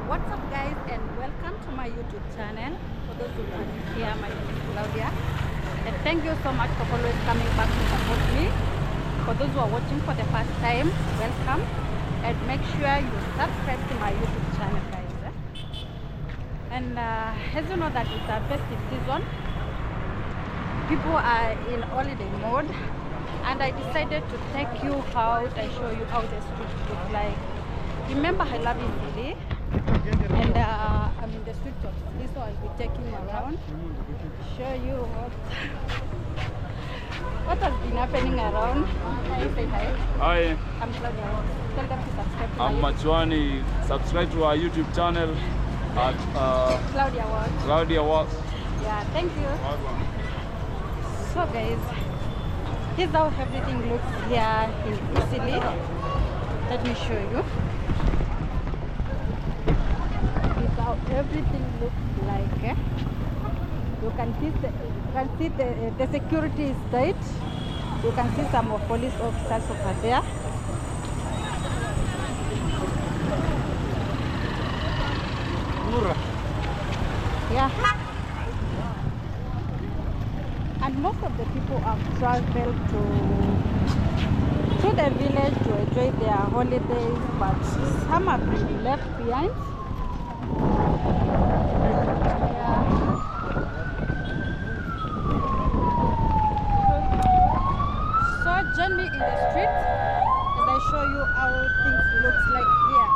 What's up guys, and welcome to my YouTube channel. For those who are here, my name is Claudia, and thank you so much for always coming back to support me. For those who are watching for the first time, welcome, and make sure you subscribe to my YouTube channel guys. And as you know that it's a festive season, people are in holiday mode, and I decided to take you out and show you how the streets look like. Remember, I love Italy, and I'm in the streets of Italy, so I'll be taking you around, show you what has been happening around. Hi, say hi. Hi, I'm Claudia. Tell them to subscribe to I'm my Machwani. Subscribe to our YouTube channel at Claudia World. Claudia Walk. Yeah, thank you. So guys, here's how everything looks here in Italy. Let me show you. Here's how everything looks like. You can see the security is tight. You can see some of police officers over there. Yeah. And most of the people have traveled to the village to enjoy their holidays, but some have been left behind. Yeah. So join me in the street as I show you how things looks like here.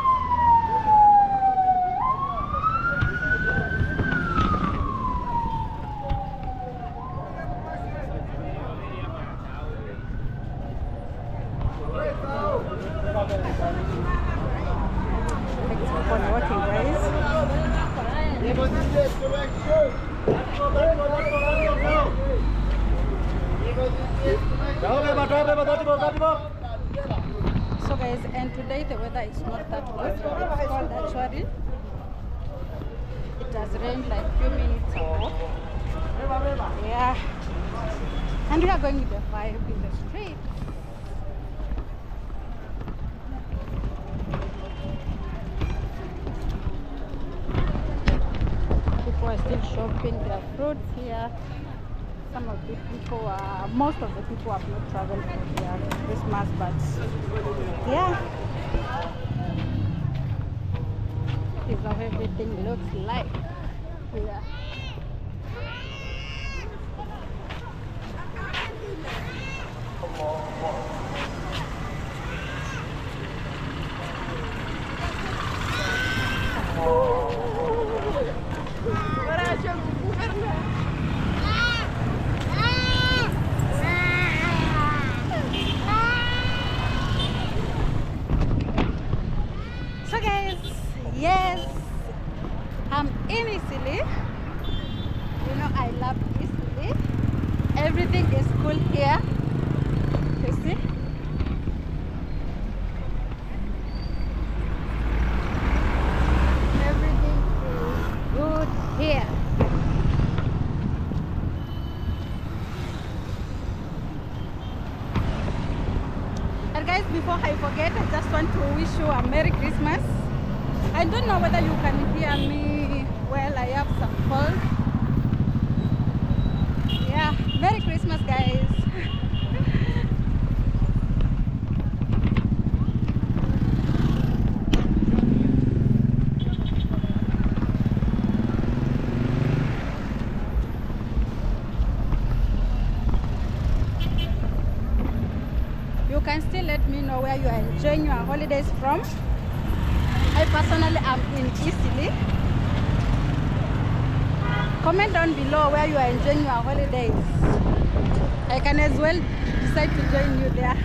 Thanks for watching guys. So guys, and today the weather is not that good. It's cold actually. It has rained like a few minutes ago. Yeah. And we are going with the vibe in the street. People are still shopping their fruits here. Some of the people most of the people have not traveled for their Christmas, but yeah, this is how everything looks like here. So guys, yes, I'm in Italy. You know I love Italy. Everything is cool here. You see? Everything is good here. And guys, before I forget, I just want to wish you a Merry Christmas. I don't know whether you can hear me well. I have some cold. Yeah, Merry Christmas guys. You can still let me know where you are enjoying your holidays from. I personally am in Italy. Comment down below where you are enjoying your holidays. I can as well decide to join you there.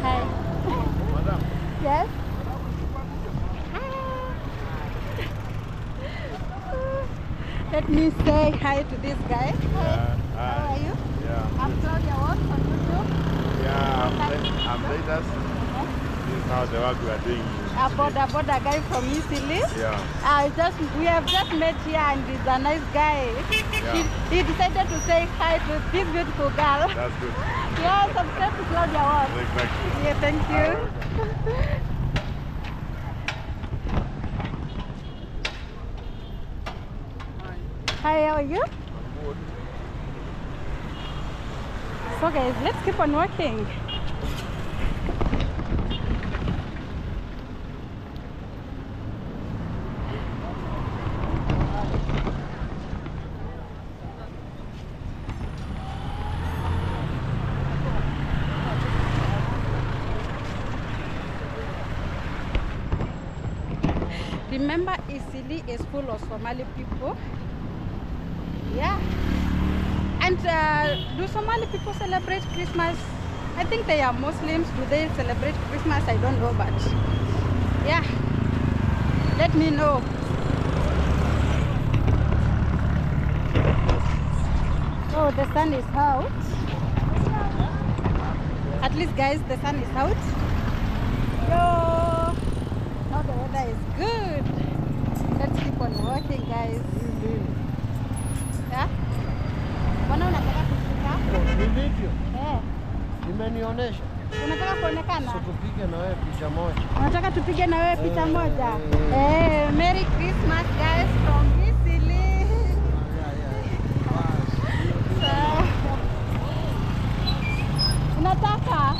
Hi. Let me say hi to this guy. Yeah, Hi. How are you? Yeah. I'm Claudia Walk on YouTube. Yeah, I'm Leaders. This is how the work we are doing. A border guy from EASTLEIGH. Yeah. We have just met here and he's a nice guy. Yeah. He decided to say hi to this beautiful girl. That's good. Yeah, subscribe to Claudia Walk. Exactly. Yeah, thank you. Hi, how are you? I'm good. So guys, let's keep on working. Remember, EASTLEIGH is full of Somali people. Yeah. And do Somali people celebrate Christmas? I think they are Muslims. Do they celebrate Christmas? I don't know, but yeah. Let me know. Oh, the sun is out. At least, guys, the sun is out. Yo, now the weather is good. Let's keep on working, guys. Yeah. Mbona unataka kushika? Ni video. Eh. Nimenionyesha. Unataka kuonekana? So tupige na wewe picha moja. Unataka tupige na wewe picha moja? Merry Christmas, guys, from EASTLEIGh. Unataka?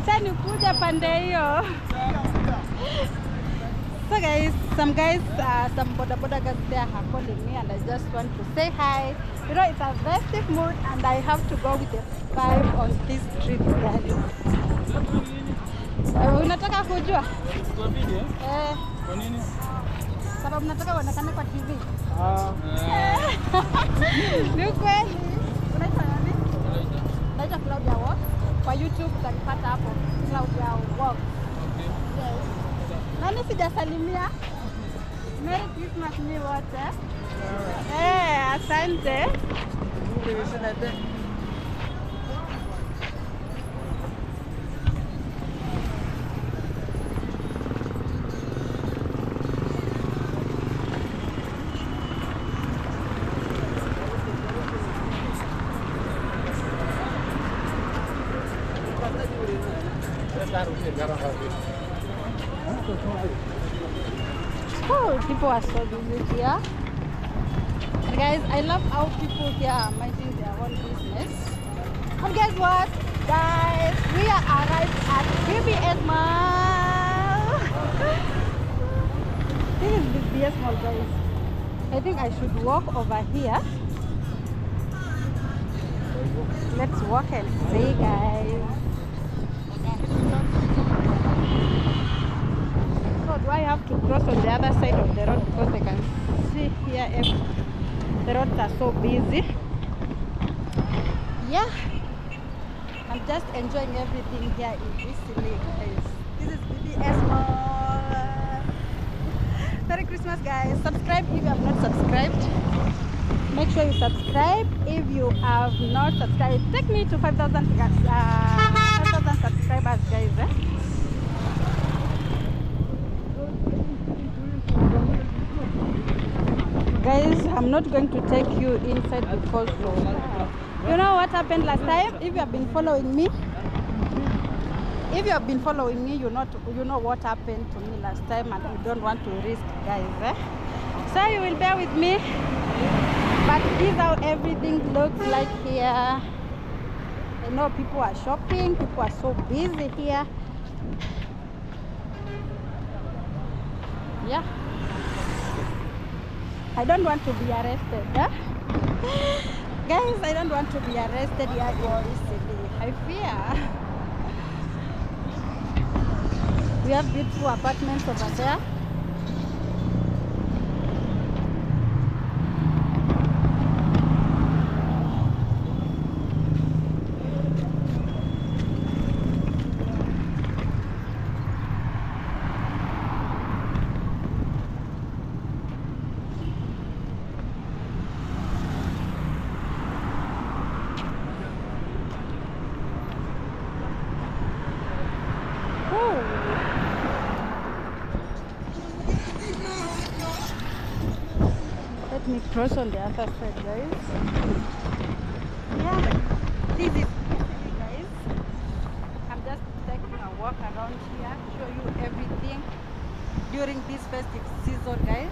Sasa nikuja pande hiyo. So guys, some border guys there are calling me and I just want to say hi. You know, it's a festive mood and I have to go with the vibe on this trip, guys. Unataka kujua? Kwa video? Kwa nini? Sababu nataka uonekane kwa TV. Ni kweli. Unaitwa nani? Naitwa Claudia Walk. Kwa YouTube utanipata hapo, Claudia Walk. Okay. Yes. Nani sijasalimia? Merry Christmas ni wote. Asante. Oh, people are so busy here. Guys, I love how people here are minding their own business. And guess what? Guys, we are arrived at BBS Mall. This is BBS Mall, guys. I think I should walk over here. Let's walk and see, guys. So do I have to cross on the other side of the road because I can see here if the roads are so busy. Yeah, I'm just enjoying everything here in EASTLEIGh, guys. This is BBS Mall. Merry Christmas, guys. Subscribe if you have not subscribed. Make sure you subscribe if you have not subscribed. Take me to 5,000 subscribers, guys. Guys, I'm not going to take you inside because you know what happened last time. If you have been following me, you know what happened to me last time, and we don't want to risk, guys. So you will bear with me. But this is how everything looks like here. I know people are shopping. People are so busy here. Yeah. I don't want to be arrested, huh? Guys, I don't want to be arrested here in EASTLEIGh. I fear. We have beautiful apartments over there. me cross on the other side, guys. Yeah, this is easy, guys. I'm just taking a walk around here, show you everything during this festive season, guys.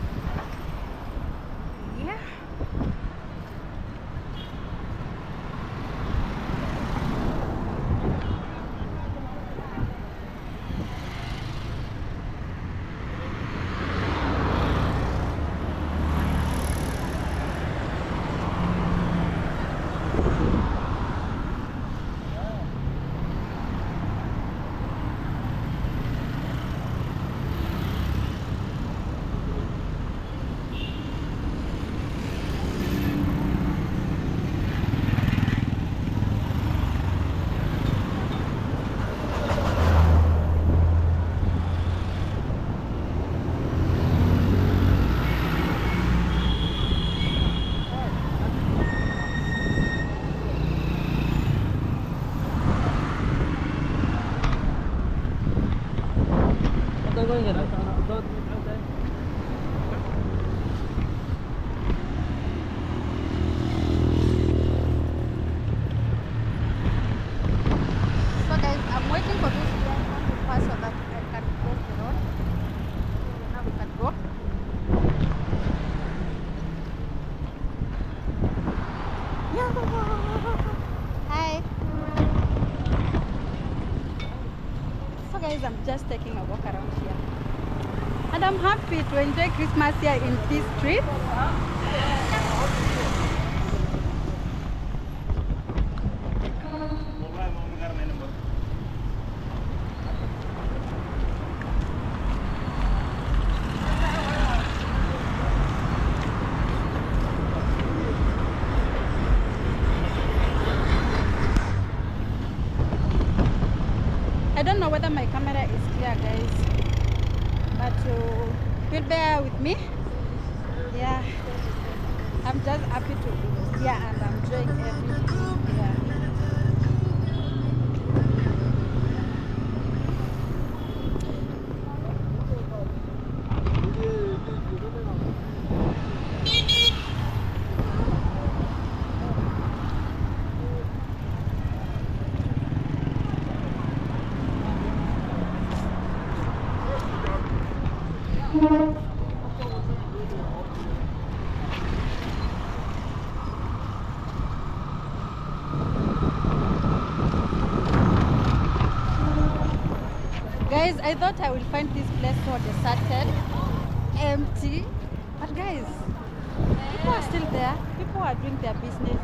Yeah. So guys, I'm waiting for this vehicle to pass so that I can cross the road. Now we can go. Hi. So guys, I'm just taking a walk around here. And I'm happy to enjoy Christmas here in this street. I don't know whether my camera is clear, guys, but will bear with me. Yeah, I'm just happy to be here and I'm enjoying everything here. Guys, I thought I will find this place so deserted, empty, but guys, people are still there. People are doing their business.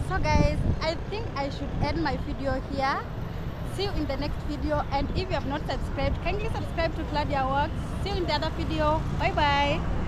So guys, I think I should end my video here. See you in the next video, and if you have not subscribed, kindly subscribe to Claudia Works. See you in the other video. Bye bye.